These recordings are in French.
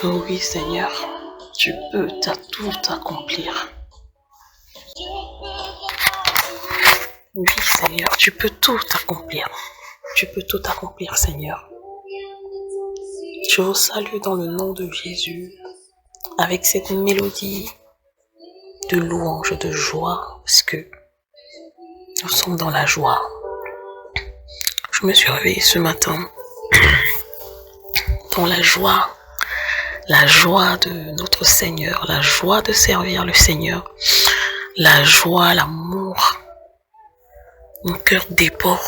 Oh oui, Seigneur, tu peux tout accomplir. Oui, Seigneur, tu peux tout accomplir. Tu peux tout accomplir, Seigneur. Je vous salue dans le nom de Jésus, avec cette mélodie de louange, de joie, parce que nous sommes dans la joie. Je me suis réveillée ce matin dans la joie de notre Seigneur, la joie de servir le Seigneur, la joie, l'amour. Mon cœur déborde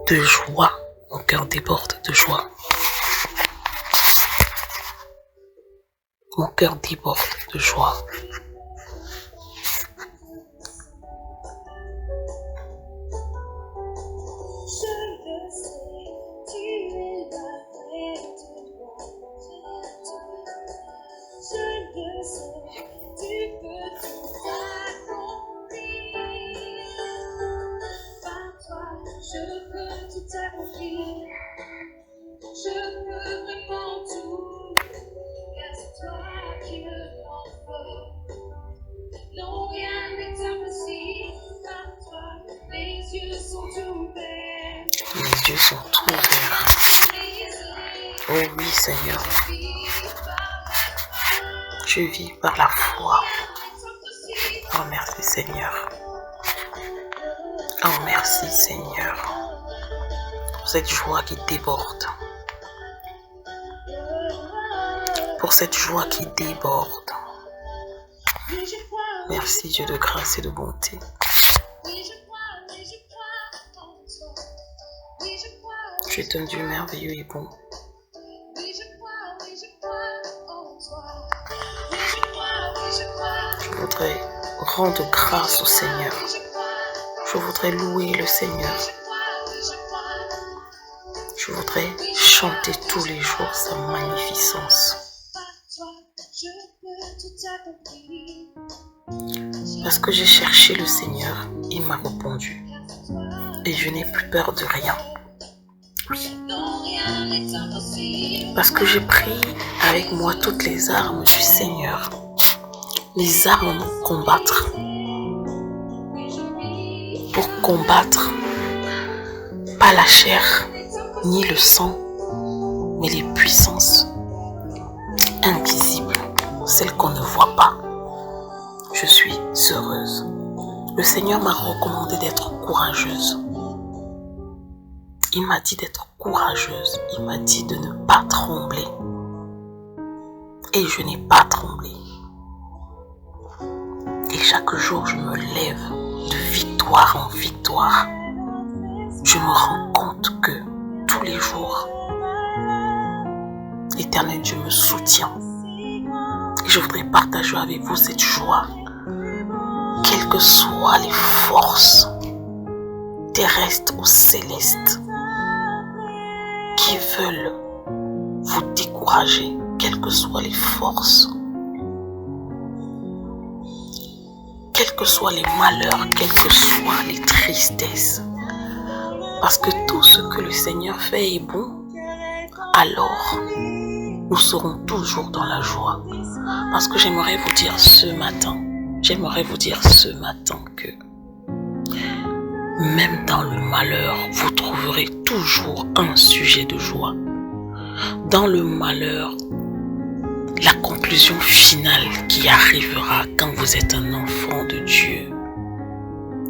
de joie, mon cœur déborde de joie. Mon cœur déborde de joie. Les yeux sont ouverts. Oh oui, Seigneur. Je vis par la foi. Oh merci, Seigneur. Oh merci, Seigneur. Pour cette joie qui déborde. Pour cette joie qui déborde. Merci, Dieu de grâce et de bonté. Tu es un Dieu merveilleux et bon. Je voudrais rendre grâce au Seigneur. Je voudrais louer le Seigneur. Je voudrais chanter tous les jours sa magnificence. Parce que j'ai cherché le Seigneur, il m'a répondu. Et je n'ai plus peur de rien. Parce que j'ai pris avec moi toutes les armes du Seigneur. Les armes pour combattre. Pour combattre. Pas la chair, ni le sang, mais les puissances invisibles. Celles qu'on ne voit pas. Je suis heureuse. Le Seigneur m'a recommandé d'être courageuse. Il m'a dit d'être courageuse. Il m'a dit de ne pas trembler. Et je n'ai pas tremblé. Et chaque jour, je me lève de victoire en victoire. Je me rends compte que tous les jours, l'Éternel Dieu me soutient. Et je voudrais partager avec vous cette joie. Quelles que soient les forces terrestres ou célestes qui veulent vous décourager, quelles que soient les forces, quels que soient les malheurs, quelles que soient les tristesses, parce que tout ce que le Seigneur fait est bon, alors nous serons toujours dans la joie. Parce que j'aimerais vous dire ce matin que même dans le malheur, vous trouverez toujours un sujet de joie. Dans le malheur, la conclusion finale qui arrivera quand vous êtes un enfant de Dieu,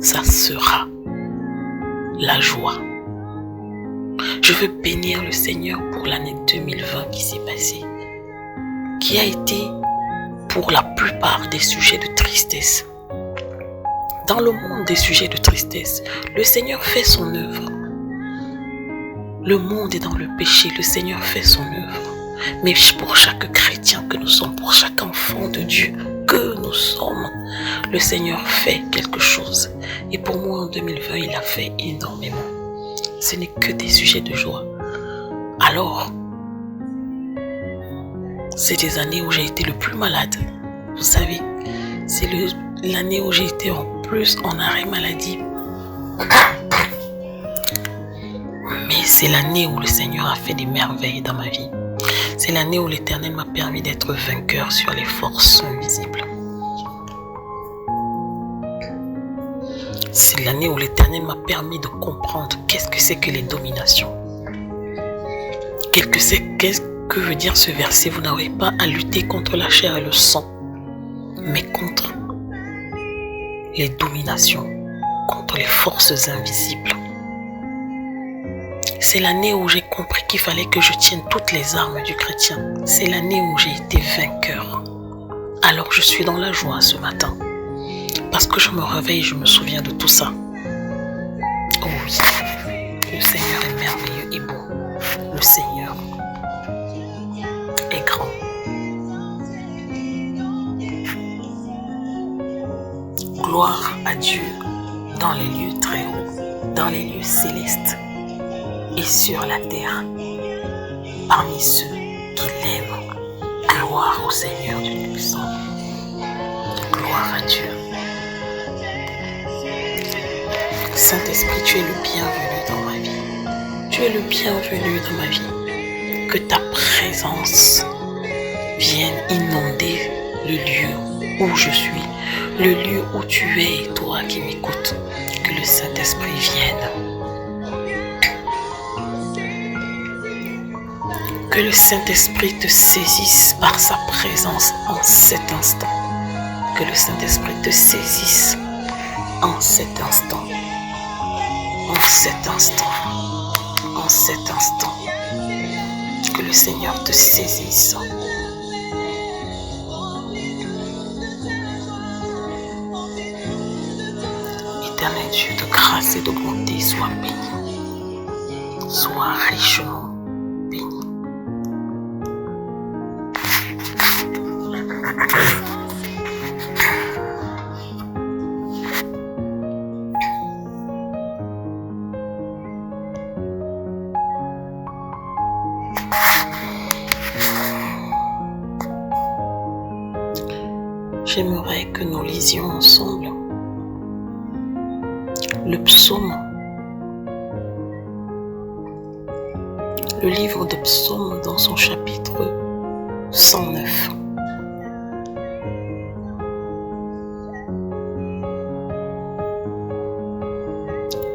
ça sera la joie. Je veux bénir le Seigneur pour l'année 2020 qui s'est passée, qui a été pour la plupart des sujets de tristesse. Dans le monde des sujets de tristesse, le Seigneur fait son œuvre. Le monde est dans le péché, le Seigneur fait son œuvre. Mais pour chaque chrétien que nous sommes, pour chaque enfant de Dieu que nous sommes, le Seigneur fait quelque chose. Et pour moi en 2020, il a fait énormément. Ce n'est que des sujets de joie. Alors, c'est des années où j'ai été le plus malade. Vous savez, c'est l'année où j'ai été en plus en arrêt maladie. Mais c'est l'année où le Seigneur a fait des merveilles dans ma vie. C'est l'année où l'Éternel m'a permis d'être vainqueur sur les forces invisibles. C'est l'année où l'Éternel m'a permis de comprendre qu'est-ce que c'est que les dominations. Qu'est-ce que veut dire ce verset? Vous n'avez pas à lutter contre la chair et le sang, mais contre les dominations, contre les forces invisibles. C'est l'année où j'ai compris qu'il fallait que je tienne toutes les armes du chrétien. C'est l'année où j'ai été vainqueur. Alors je suis dans la joie ce matin. Parce que je me réveille, je me souviens de tout ça. Oh oui, le Seigneur est merveilleux et bon. Le Seigneur est grand. Gloire à Dieu dans les lieux très hauts, dans les lieux célestes et sur la terre, parmi ceux qui l'aiment. Gloire au Seigneur du puissant. Gloire à Dieu. Saint-Esprit, tu es le bienvenu dans ma vie. Tu es le bienvenu dans ma vie. Que ta présence vienne inonder le lieu où je suis, le lieu où tu es, toi qui m'écoutes. Que le Saint-Esprit vienne. Que le Saint-Esprit te saisisse par sa présence en cet instant. Que le Saint-Esprit te saisisse en cet instant. En cet instant. En cet instant. Que le Seigneur te saisisse. Éternel Dieu de grâce et de bonté, sois béni. Sois richement béni. J'aimerais que nous lisions ensemble le psaume, le livre de psaumes dans son chapitre 109.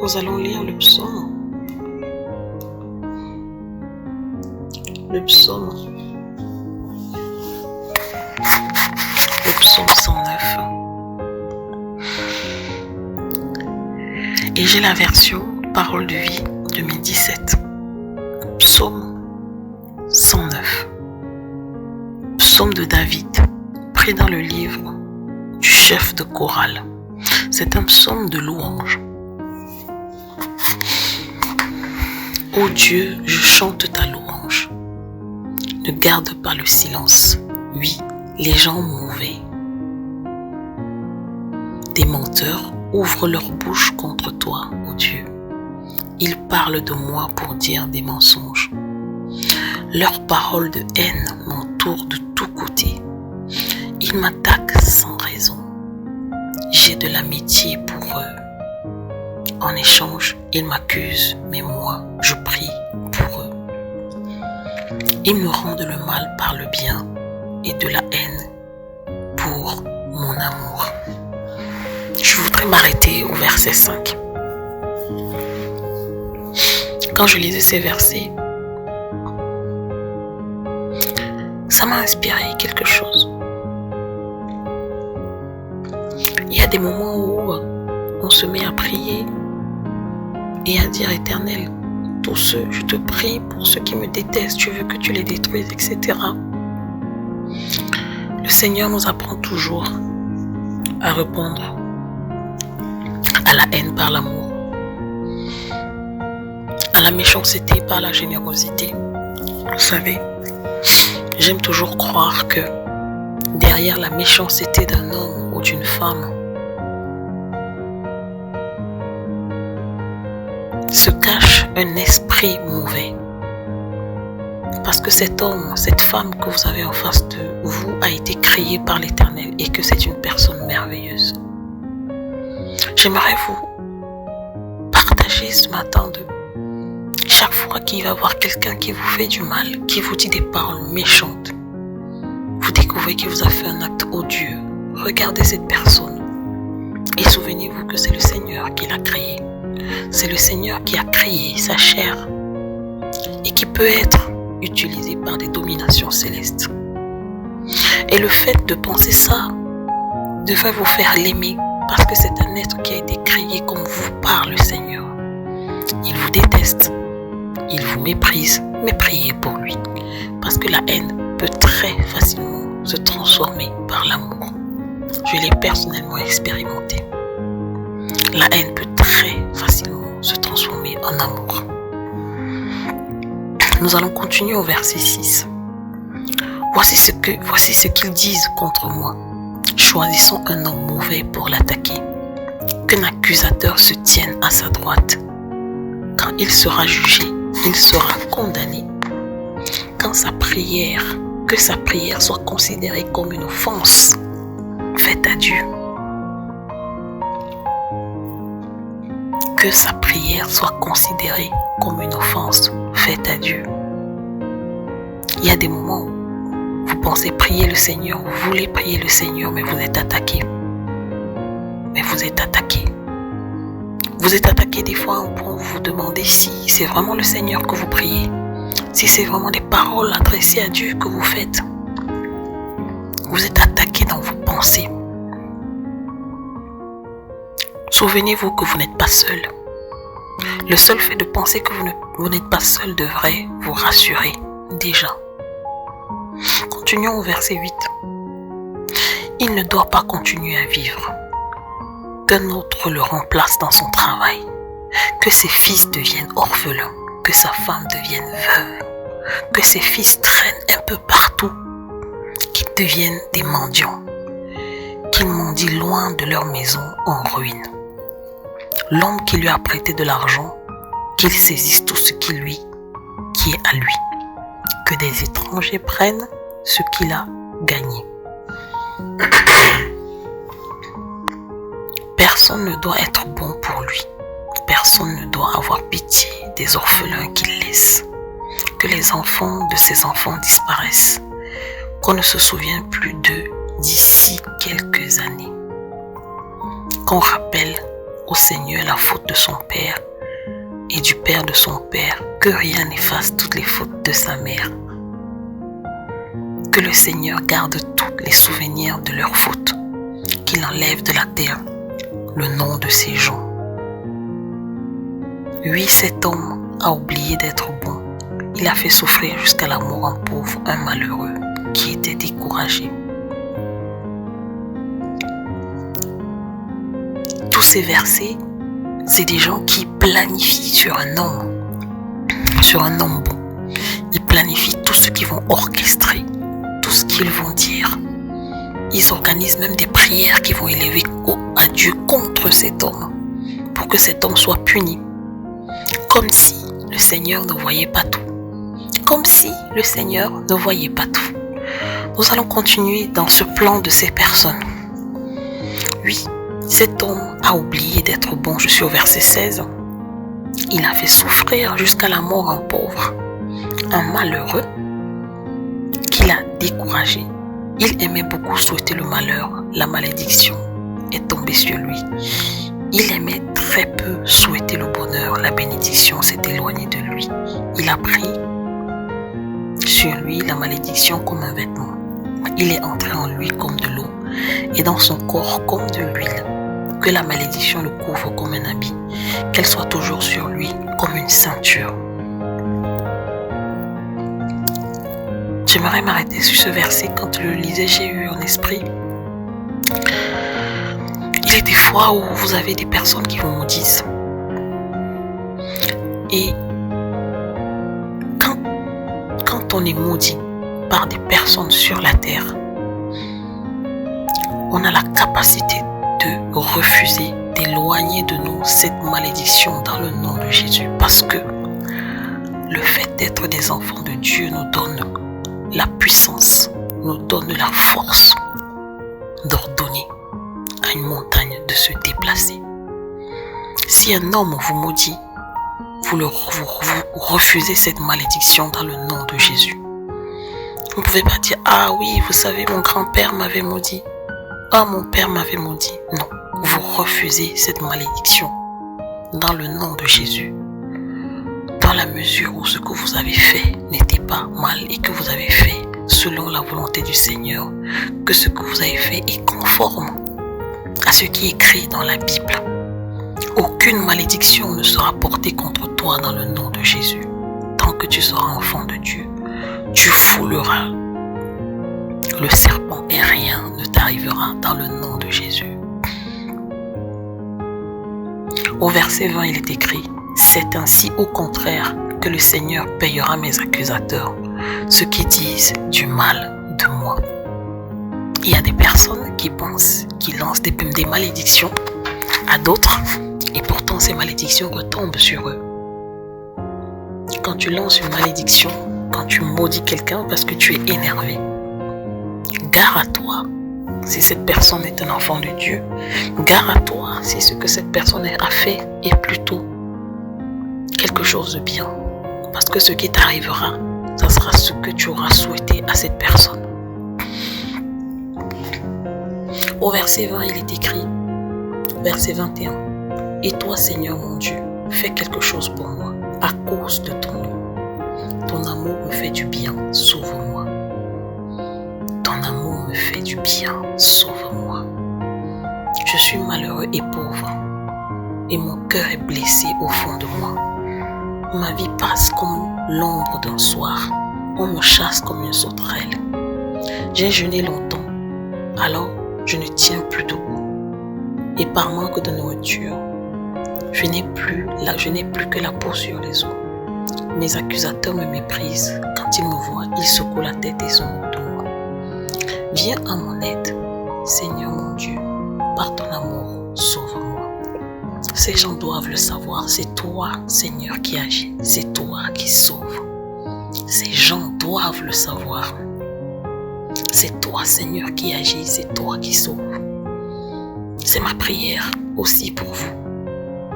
Nous allons lire le psaume 109. Et j'ai la version Parole de vie 2017. Psaume 109. Psaume de David, pris dans le livre du chef de chorale. C'est un psaume de louange. Ô Dieu, je chante ta louange. Ne garde pas le silence. Oui, les gens mauvais, des menteurs, ouvrent leur bouche contre toi, ô Dieu. Ils parlent de moi pour dire des mensonges. Leurs paroles de haine m'entourent de tous côtés. Ils m'attaquent sans raison. J'ai de l'amitié pour eux. En échange, ils m'accusent, mais moi, je prie pour eux. Ils me rendent le mal par le bien et de la haine pour mon amour. Je voudrais m'arrêter au verset 5. Quand je lisais ces versets, ça m'a inspiré quelque chose. Il y a des moments où on se met à prier et à dire: Éternel, tous ceux, je te prie pour ceux qui me détestent, tu veux que tu les détruises, etc. Le Seigneur nous apprend toujours à répondre à la haine par l'amour, à la méchanceté par la générosité. Vous savez, j'aime toujours croire que derrière la méchanceté d'un homme ou d'une femme se cache un esprit mauvais. Parce que cet homme, cette femme que vous avez en face de vous a été créée par l'Éternel et que c'est une personne merveilleuse. J'aimerais vous partager ce matin de chaque fois fois qu'il va voir quelqu'un qui vous fait du mal, qui vous dit des paroles méchantes, vous découvrez qu'il vous a fait un acte odieux, regardez cette personne et souvenez-vous que c'est le Seigneur qui l'a créé. C'est le Seigneur qui a créé sa chair et qui peut être utilisé par des dominations célestes. Et le fait de penser ça devrait vous faire l'aimer parce que c'est un être qui a été créé comme vous par le Seigneur. Il vous déteste, il vous méprise, mais priez pour lui parce que la haine peut très facilement se transformer par l'amour. Je l'ai personnellement expérimenté. La haine peut très facilement se transformer en amour. Nous allons continuer au verset 6. Voici ce qu'ils disent contre moi. Choisissons un homme mauvais pour l'attaquer. Qu'un accusateur se tienne à sa droite. Quand il sera jugé, il sera condamné. Que sa prière soit considérée comme une offense faite à Dieu. Que sa prière soit considérée comme une offense faite à Dieu. Il y a des moments où vous pensez prier le Seigneur, vous voulez prier le Seigneur, mais vous êtes attaqué. Vous êtes attaqué des fois pour vous demander si c'est vraiment le Seigneur que vous priez, si c'est vraiment des paroles adressées à Dieu que vous faites. Vous êtes attaqué dans vos pensées. Souvenez-vous que vous n'êtes pas seul. Le seul fait de penser que vous n'êtes pas seul devrait vous rassurer déjà. Continuons au verset 8. Il ne doit pas continuer à vivre. Qu'un autre le remplace dans son travail. Que ses fils deviennent orphelins. Que sa femme devienne veuve. Que ses fils traînent un peu partout. Qu'ils deviennent des mendiants. Qu'ils mendient loin de leur maison en ruine. L'homme qui lui a prêté de l'argent, qu'il saisisse tout ce qui est à lui. Que des étrangers prennent ce qu'il a gagné. Personne ne doit être bon pour lui. Personne ne doit avoir pitié des orphelins qu'il laisse. Que les enfants de ses enfants disparaissent. Qu'on ne se souvienne plus d'eux d'ici quelques années. Qu'on rappelle au Seigneur la faute de son père et du père de son père, que rien n'efface toutes les fautes de sa mère. Que le Seigneur garde tous les souvenirs de leurs fautes, qu'il enlève de la terre le nom de ces gens. Oui, cet homme a oublié d'être bon. Il a fait souffrir jusqu'à la mort un pauvre, un malheureux qui était découragé. Tous ces versets, c'est des gens qui planifient sur un homme bon. Ils planifient tout ce qu'ils vont orchestrer, tout ce qu'ils vont dire. Ils organisent même des prières qui vont élever à Dieu contre cet homme, pour que cet homme soit puni. Comme si le Seigneur ne voyait pas tout. Comme si le Seigneur ne voyait pas tout. Nous allons continuer dans ce plan de ces personnes. Oui, cet homme a oublié d'être bon. Je suis au verset 16. Il a fait souffrir jusqu'à la mort un pauvre, un malheureux qu'il a découragé. Il aimait beaucoup souhaiter le malheur. La malédiction est tombée sur lui. Il aimait très peu souhaiter le bonheur. La bénédiction s'est éloignée de lui. Il a pris sur lui la malédiction comme un vêtement. Il est entré en lui comme de l'eau et dans son corps comme de l'huile. Que la malédiction le couvre comme un habit, qu'elle soit toujours sur lui comme une ceinture. J'aimerais m'arrêter sur ce verset. Quand je le lisais, j'ai eu en esprit. Il y a des fois où vous avez des personnes qui vous maudissent. Et quand on est maudit par des personnes sur la terre, on a la capacité de refuser, d'éloigner de nous cette malédiction dans le nom de Jésus. Parce que le fait d'être des enfants de Dieu nous donne la puissance, nous donne la force d'ordonner à une montagne de se déplacer. Si un homme vous maudit, vous refusez cette malédiction dans le nom de Jésus. Vous ne pouvez pas dire, ah oui, vous savez, mon grand-père m'avait maudit. Ah, mon père m'avait maudit. Non, vous refusez cette malédiction dans le nom de Jésus. Dans la mesure où ce que vous avez fait n'était pas mal et que vous avez fait selon la volonté du Seigneur, que ce que vous avez fait est conforme à ce qui est écrit dans la Bible. Aucune malédiction ne sera portée contre toi dans le nom de Jésus. Tant que tu seras enfant de Dieu, tu fouleras le serpent et rien ne t'arrivera dans le nom de Jésus. Au verset 20, il est écrit, c'est ainsi au contraire que le Seigneur payera mes accusateurs, ceux qui disent du mal de moi. Il y a des personnes qui pensent, qui lancent des malédictions à d'autres, et pourtant ces malédictions retombent sur eux. Quand tu lances une malédiction, quand tu maudis quelqu'un parce que tu es énervé, gare à toi si cette personne est un enfant de Dieu. Gare à toi si ce que cette personne a fait est plutôt quelque chose de bien. Parce que ce qui t'arrivera, ça sera ce que tu auras souhaité à cette personne. Au verset 20, il est écrit, verset 21, « Et toi, Seigneur mon Dieu, fais quelque chose pour moi, à cause de ton nom. Ton amour me fait du bien, sauve-moi. Ton amour me fait du bien, sauve-moi. Je suis malheureux et pauvre, et mon cœur est blessé au fond de moi. Ma vie passe comme l'ombre d'un soir, on me chasse comme une sauterelle. J'ai jeûné longtemps, alors je ne tiens plus debout. Et par manque de nourriture, je n'ai plus que la peau sur les os. Mes accusateurs me méprisent. Quand ils me voient, ils secouent la tête et se moquent de moi. Viens à mon aide, Seigneur mon Dieu, par ton amour, sauve-moi. Ces gens doivent le savoir, c'est toi, Seigneur, qui agis, c'est toi qui sauves. Ces gens doivent le savoir. C'est toi, Seigneur, qui agis, c'est toi qui sauves. C'est ma prière aussi pour vous.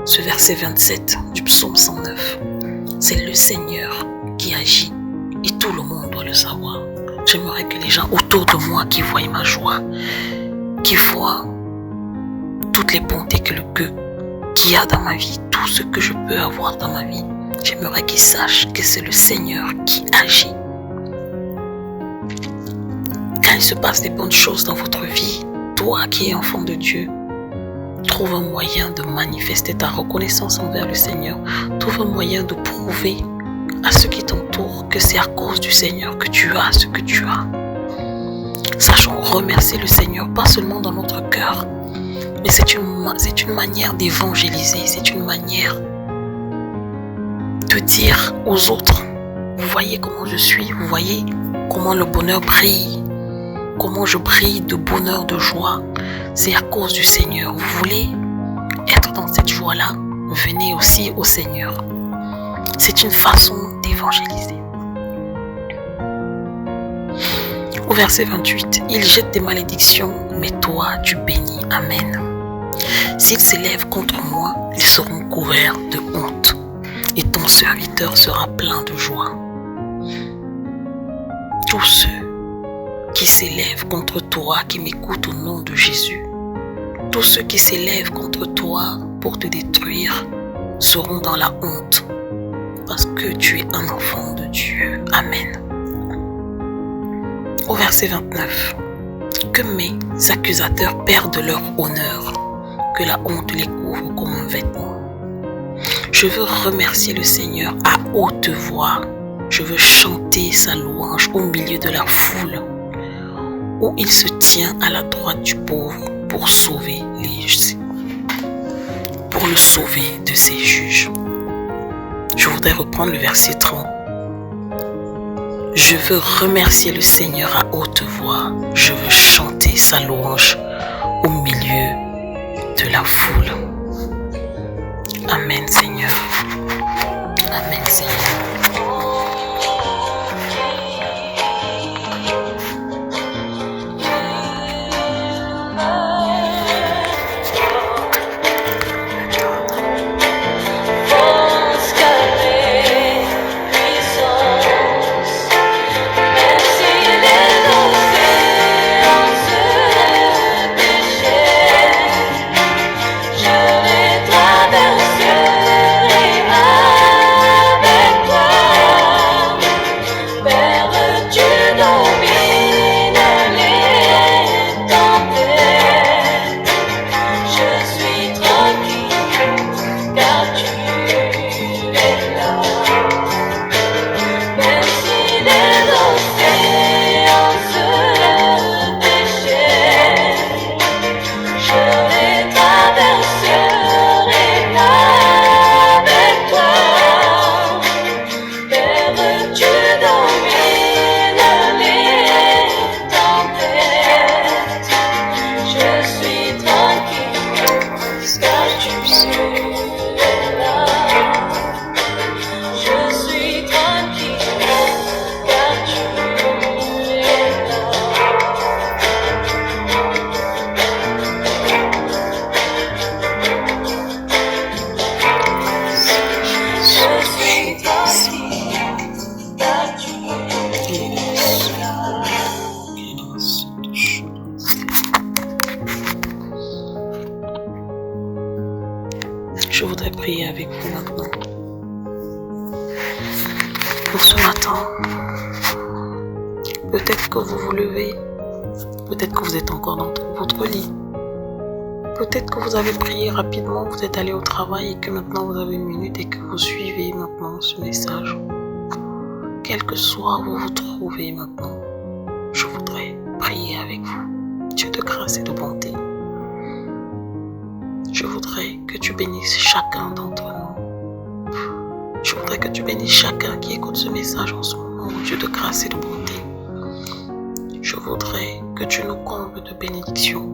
Ce verset 27 du psaume 109, c'est le Seigneur qui agit et tout le monde doit le savoir. J'aimerais que les gens autour de moi qui voient ma joie, qui voient toutes les bontés qu'il y a dans ma vie, tout ce que je peux avoir dans ma vie, j'aimerais qu'ils sachent que c'est le Seigneur qui agit. Quand il se passe des bonnes choses dans votre vie, toi qui es enfant de Dieu, trouve un moyen de manifester ta reconnaissance envers le Seigneur. Trouve un moyen de prouver à ceux qui t'entourent que c'est à cause du Seigneur que tu as ce que tu as. Sachons remercier le Seigneur, pas seulement dans notre cœur, mais c'est une manière d'évangéliser, c'est une manière de dire aux autres, vous voyez comment je suis, vous voyez comment le bonheur brille, comment je brille de bonheur, de joie. C'est à cause du Seigneur. Vous voulez être dans cette joie-là, venez aussi au Seigneur. C'est une façon d'évangéliser. Au verset 28, il jette des malédictions, mais toi tu bénis. Amen. S'ils s'élèvent contre moi, ils seront couverts de honte, et ton serviteur sera plein de joie. Tous ceux qui s'élèvent contre toi, qui m'écoutent au nom de Jésus, tous ceux qui s'élèvent contre toi pour te détruire seront dans la honte, parce que tu es un enfant de Dieu. Amen. Au verset 29, que mes accusateurs perdent leur honneur, que la honte les couvre comme un vêtement. Je veux remercier le Seigneur à haute voix. Je veux chanter sa louange au milieu de la foule, où il se tient à la droite du pauvre pour le sauver de ses juges. Je voudrais reprendre le verset 30. Je veux remercier le Seigneur à haute voix. Je veux chanter sa louange au milieu de la foule. Amen, Seigneur. Amen, Seigneur. Je voudrais prier avec vous maintenant. Pour ce matin, peut-être que vous vous levez, peut-être que vous êtes encore dans votre lit, peut-être que vous avez prié rapidement, vous êtes allé au travail et que maintenant vous avez une minute et que vous suivez maintenant ce message. Quel que soit où vous vous trouvez maintenant, je voudrais prier avec vous. Dieu de grâce et de bonté, je voudrais que tu bénisses chacun d'entre nous. Je voudrais que tu bénisses chacun qui écoute ce message en ce moment, Dieu de grâce et de bonté. Je voudrais que tu nous combles de bénédictions.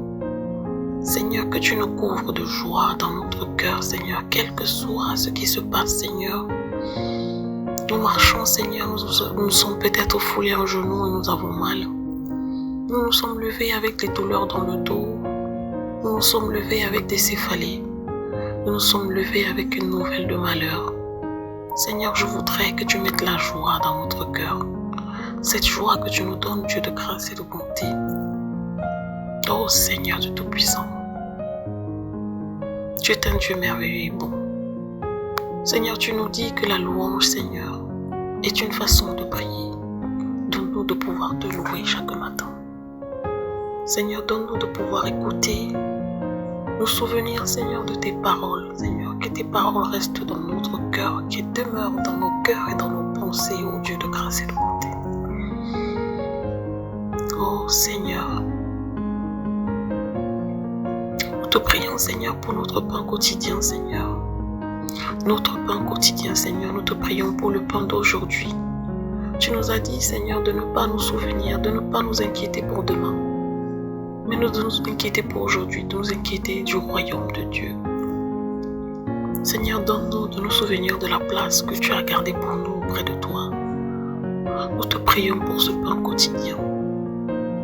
Seigneur, que tu nous couvres de joie dans notre cœur, Seigneur, quel que soit ce qui se passe, Seigneur. Nous marchons, Seigneur, nous sommes peut-être foulés en genoux et nous avons mal. Nous nous sommes levés avec des douleurs dans le dos. Nous nous sommes levés avec des céphalées. Nous nous sommes levés avec une nouvelle de malheur. Seigneur, je voudrais que tu mettes la joie dans notre cœur. Cette joie que tu nous donnes, Dieu de grâce et de bonté. Oh Seigneur du Tout-Puissant, tu es un Dieu merveilleux et bon. Seigneur, tu nous dis que la louange, Seigneur, est une façon de prier. Donne-nous de pouvoir te louer chaque matin. Seigneur, donne-nous de pouvoir écouter, nous souvenir, Seigneur, de tes paroles. Seigneur, que tes paroles restent dans notre cœur, qu'elles demeurent dans nos cœurs et dans nos pensées, ô Dieu de grâce et de bonté. Oh Seigneur, nous te prions, Seigneur, pour notre pain quotidien, Seigneur. Notre pain quotidien, Seigneur, nous te prions pour le pain d'aujourd'hui. Tu nous as dit, Seigneur, de ne pas nous souvenir, de ne pas nous inquiéter pour demain, mais de nous inquiéter pour aujourd'hui, de nous inquiéter du royaume de Dieu. Seigneur, donne-nous de nous souvenir de la place que tu as gardée pour nous auprès de toi. Nous te prions pour ce pain quotidien.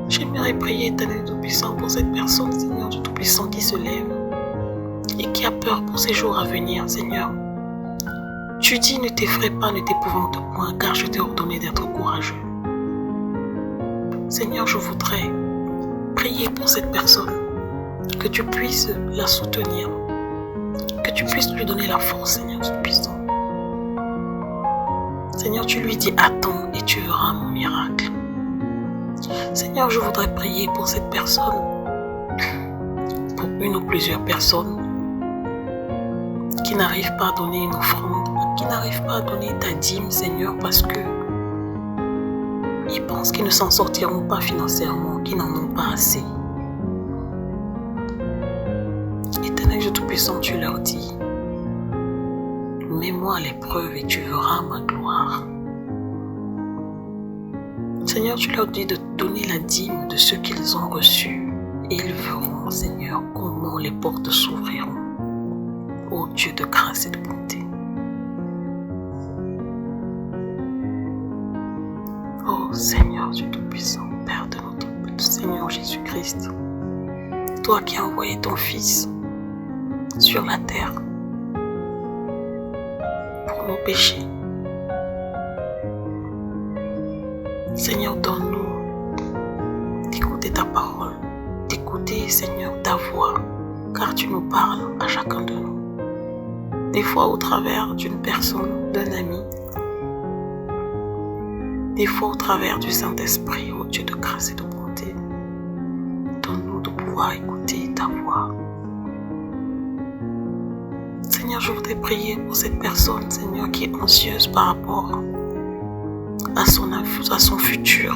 J'aimerais prier, Éternel Tout-Puissant, pour cette personne, Seigneur du Tout-Puissant, qui se lève et qui a peur pour ces jours à venir, Seigneur. Tu dis, ne t'effraie pas, ne t'épouvante point, car je t'ai ordonné d'être courageux. Seigneur, je voudrais prier pour cette personne, que tu puisses la soutenir, que tu puisses lui donner la force, Seigneur Tout-Puissant. Seigneur, tu lui dis, attends et tu verras mon miracle. Seigneur, je voudrais prier pour cette personne, pour une ou plusieurs personnes qui n'arrivent pas à donner une offrande, qui n'arrivent pas à donner ta dîme, Seigneur, parce que ils pensent qu'ils ne s'en sortiront pas financièrement, qu'ils n'en ont pas assez. Éternel Dieu Tout-Puissant, tu leur dis, mets-moi à l'épreuve et tu verras ma gloire. Seigneur, tu leur dis de donner la dîme de ce qu'ils ont reçu et ils verront, Seigneur, comment les portes s'ouvriront. Ô Dieu de grâce et de bonté. Ô Seigneur Dieu Tout-Puissant, Père de notre Seigneur Jésus-Christ, toi qui as envoyé ton Fils sur la terre pour nos péchés. Seigneur, donne-nous d'écouter ta parole, d'écouter, Seigneur, ta voix, car tu nous parles à chacun de nous. Des fois au travers d'une personne, d'un ami, des fois au travers du Saint-Esprit, ô Dieu de grâce et de bonté. Donne-nous de pouvoir écouter ta voix. Seigneur, je voudrais prier pour cette personne, Seigneur, qui est anxieuse par rapport à son futur.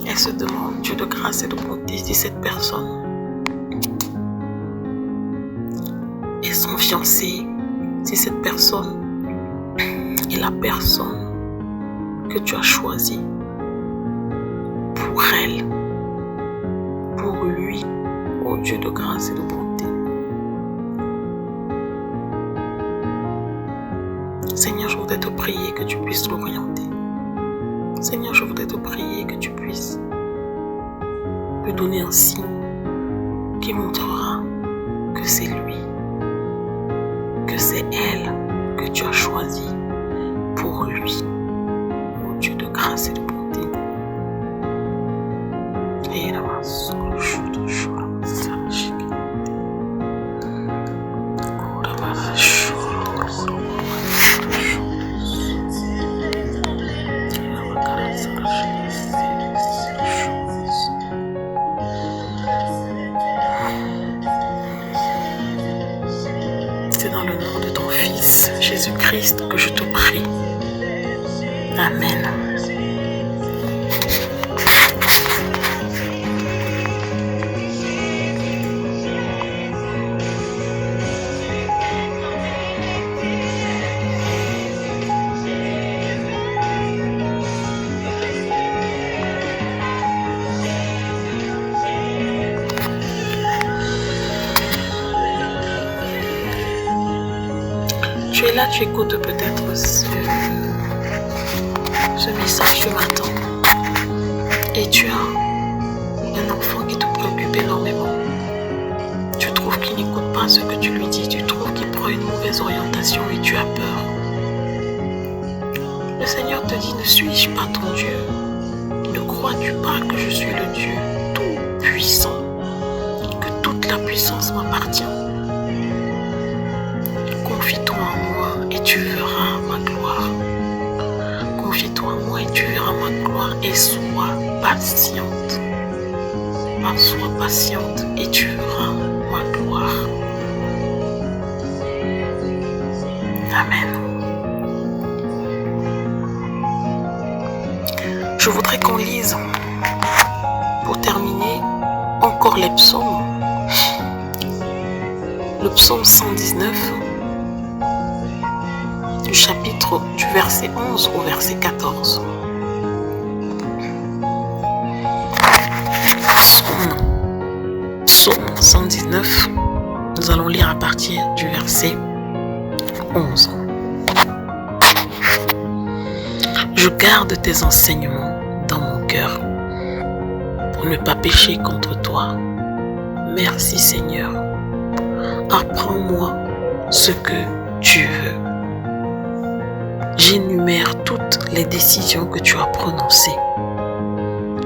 Elle se demande, Dieu de grâce et de bonté, si cette personne est son fiancé, si cette personne est la personne que tu as choisie pour elle, pour lui, ô Dieu de grâce et de bonté. Seigneur, je voudrais te prier que tu puisses l'orienter. Seigneur, je voudrais te prier que tu puisses lui donner un signe qui montrera que c'est lui, que c'est elle que tu as choisi pour lui. Ô Dieu de grâce et de bonté. Et la main sur le chou de joie. Jésus-Christ que je te prie. Amen. Tu es là, tu écoutes peut-être ce message ce matin et tu as un enfant qui te préoccupe énormément. Tu trouves qu'il n'écoute pas ce que tu lui dis, tu trouves qu'il prend une mauvaise orientation et tu as peur. Le Seigneur te dit, ne suis-je pas ton Dieu? Ne crois-tu pas que je suis le Dieu tout-puissant, que toute la puissance m'appartient? Confie-toi en moi et tu verras ma gloire. Confie-toi en moi et tu verras ma gloire et sois patiente. Sois patiente et tu verras ma gloire. Amen. Je voudrais qu'on lise, pour terminer, encore les psaumes. Le psaume 119, du verset 11 au verset 14. Psaume 119, nous allons lire à partir du verset 11. Je garde tes enseignements dans mon cœur pour ne pas pécher contre toi. Merci Seigneur. Apprends-moi ce que tu veux. J'énumère toutes les décisions que tu as prononcées.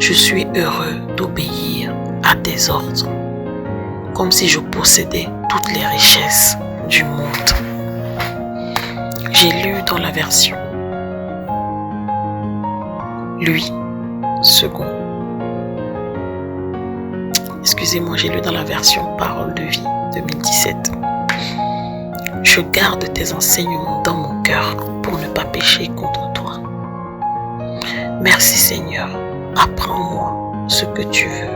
Je suis heureux d'obéir à tes ordres, comme si je possédais toutes les richesses du monde. J'ai lu dans la version Lui, second. Excusez-moi, j'ai lu dans la version Parole de vie 2017. Je garde tes enseignements dans mon cœur pour ne pas pécher contre toi. Merci Seigneur, apprends-moi ce que tu veux.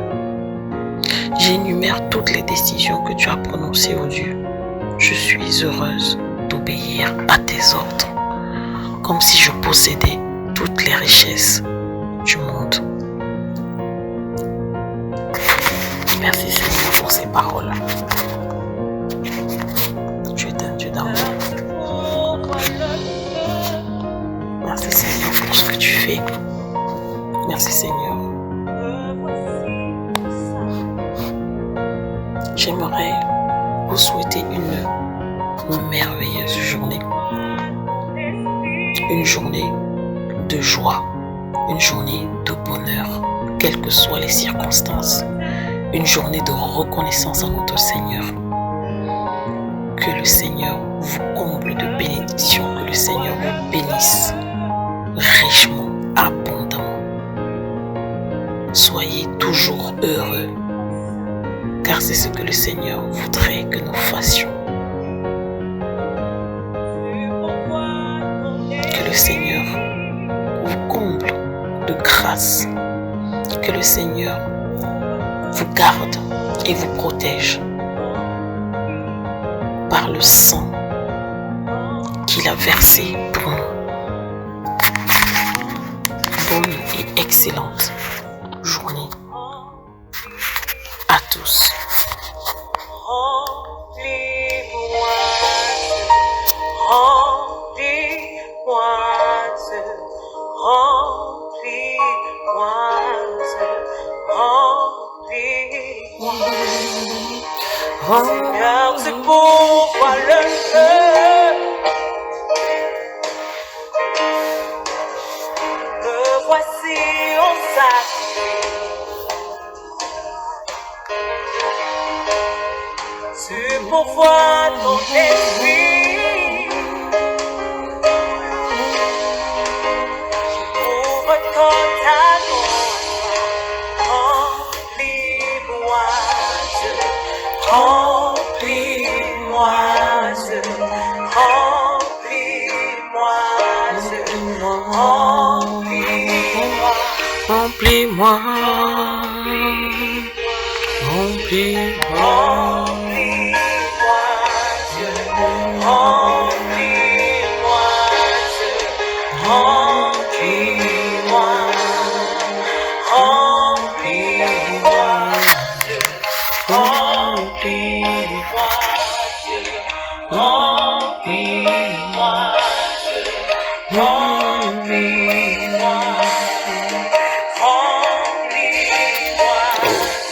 J'énumère toutes les décisions que tu as prononcées, ô Dieu. Je suis heureuse d'obéir à tes ordres, comme si je possédais toutes les richesses du monde. Merci Seigneur pour ces paroles. Tu es un Dieu d'amour. Merci Seigneur pour ce que tu fais. Merci Seigneur. J'aimerais vous souhaiter une merveilleuse journée. Une journée de joie. Une journée de bonheur, quelles que soient les circonstances. Une journée de reconnaissance à notre Seigneur. Que le Seigneur vous comble de bénédictions, que le Seigneur vous bénisse richement, abondamment. Soyez toujours heureux, car c'est ce que le Seigneur voudrait que nous fassions. Que le Seigneur vous comble de grâce, que le Seigneur vous garde et vous protège par le sang qu'il a versé pour nous. Bonne et excellente journée à tous. Seigneur, c'est pour toi le feu. Me voici en sacrifice. Tu pourvois ton esprit. J'ouvre totalement. Remplis-moi, Dieu. Remplis-moi, Dieu. Remplis-moi. Remplis-moi, remplis-moi,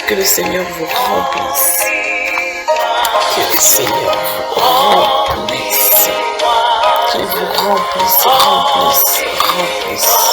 que le Seigneur vous remplisse. Que le Seigneur vous remplisse. Qu'il vous remplisse, remplisse, remplisse.